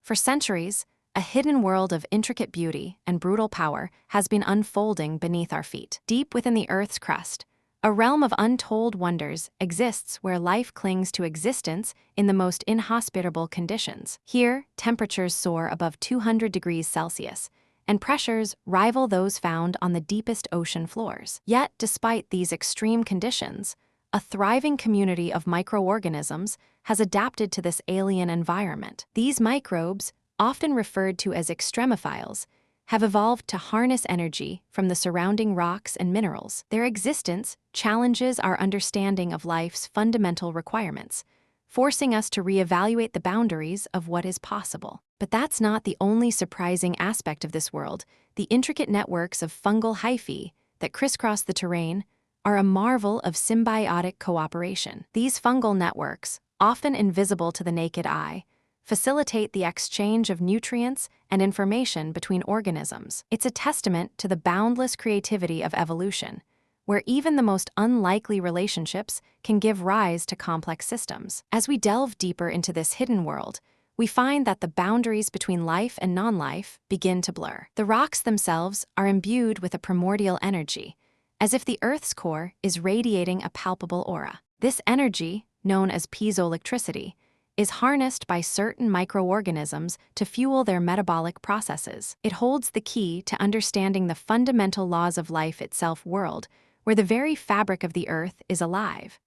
For centuries, a hidden world of intricate beauty and brutal power has been unfolding beneath our feet. Deep within the Earth's crust, a realm of untold wonders exists where life clings to existence in the most inhospitable conditions. Here, temperatures soar above 200 degrees Celsius, and pressures rival those found on the deepest ocean floors. Yet, despite these extreme conditions, a thriving community of microorganisms has adapted to this alien environment. These microbes, often referred to as extremophiles, have evolved to harness energy from the surrounding rocks and minerals. Their existence challenges our understanding of life's fundamental requirements, forcing us to reevaluate the boundaries of what is possible. But that's not the only surprising aspect of this world. The intricate networks of fungal hyphae that crisscross the terrain are a marvel of symbiotic cooperation. These fungal networks, often invisible to the naked eye, facilitate the exchange of nutrients and information between organisms. It's a testament to the boundless creativity of evolution, where even the most unlikely relationships can give rise to complex systems. As we delve deeper into this hidden world, we find that the boundaries between life and non-life begin to blur. The rocks themselves are imbued with a primordial energy, as if the Earth's core is radiating a palpable aura. This energy, known as piezoelectricity, is harnessed by certain microorganisms to fuel their metabolic processes. It holds the key to understanding the fundamental laws of life itself world, where the very fabric of the Earth is alive,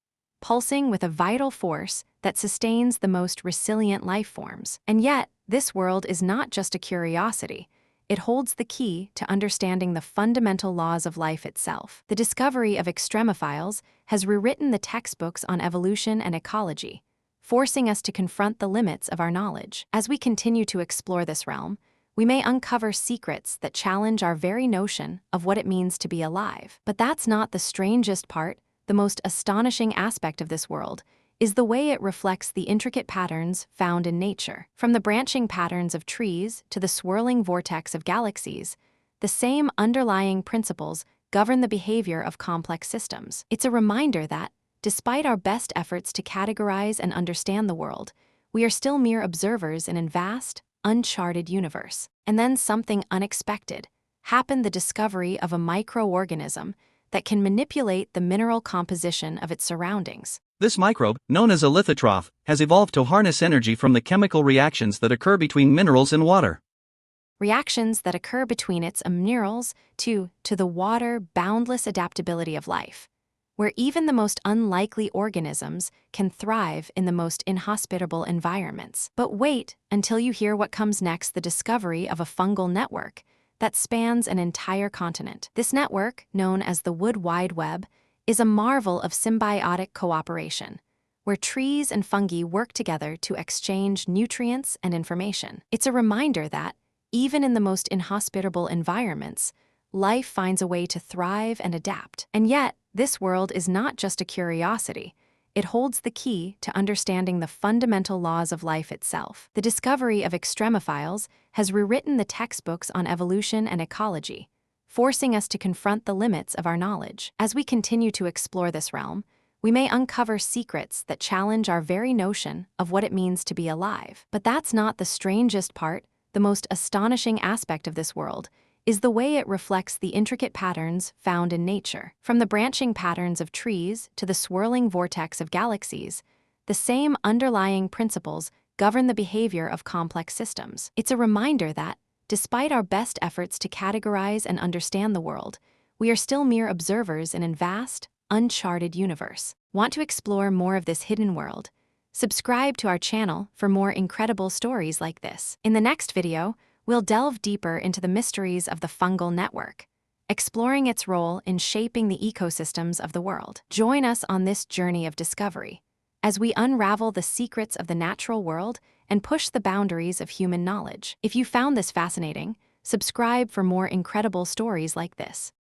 pulsing with a vital force that sustains the most resilient life forms. And yet, this world is not just a curiosity. It holds the key to understanding the fundamental laws of life itself. The discovery of extremophiles has rewritten the textbooks on evolution and ecology, forcing us to confront the limits of our knowledge. As we continue to explore this realm, we may uncover secrets that challenge our very notion of what it means to be alive. But that's not the strangest part. The most astonishing aspect of this world is the way it reflects the intricate patterns found in nature. From the branching patterns of trees to the swirling vortex of galaxies, the same underlying principles govern the behavior of complex systems. It's a reminder that, despite our best efforts to categorize and understand the world, we are still mere observers in a vast, uncharted universe. And then something unexpected happened: the discovery of a microorganism that can manipulate the mineral composition of its surroundings. This microbe, known as a lithotroph, has evolved to harness energy from the chemical reactions that occur between minerals and water. Reactions that occur between its minerals to the water boundless adaptability of life, where even the most unlikely organisms can thrive in the most inhospitable environments. But wait until you hear what comes next: the discovery of a fungal network that spans an entire continent. This network, known as the Wood Wide Web, is a marvel of symbiotic cooperation, where trees and fungi work together to exchange nutrients and information. It's a reminder that, even in the most inhospitable environments, life finds a way to thrive and adapt. And yet, this world is not just a curiosity. It holds the key to understanding the fundamental laws of life itself. The discovery of extremophiles has rewritten the textbooks on evolution and ecology, forcing us to confront the limits of our knowledge. As we continue to explore this realm, we may uncover secrets that challenge our very notion of what it means to be alive. But that's not the strangest part. The most astonishing aspect of this world is the way it reflects the intricate patterns found in nature. From the branching patterns of trees to the swirling vortex of galaxies, the same underlying principles govern the behavior of complex systems. It's a reminder that, despite our best efforts to categorize and understand the world, we are still mere observers in a vast, uncharted universe. Want to explore more of this hidden world? Subscribe to our channel for more incredible stories like this. In the next video, we'll delve deeper into the mysteries of the fungal network, exploring its role in shaping the ecosystems of the world. Join us on this journey of discovery as we unravel the secrets of the natural world and push the boundaries of human knowledge. If you found this fascinating, subscribe for more incredible stories like this.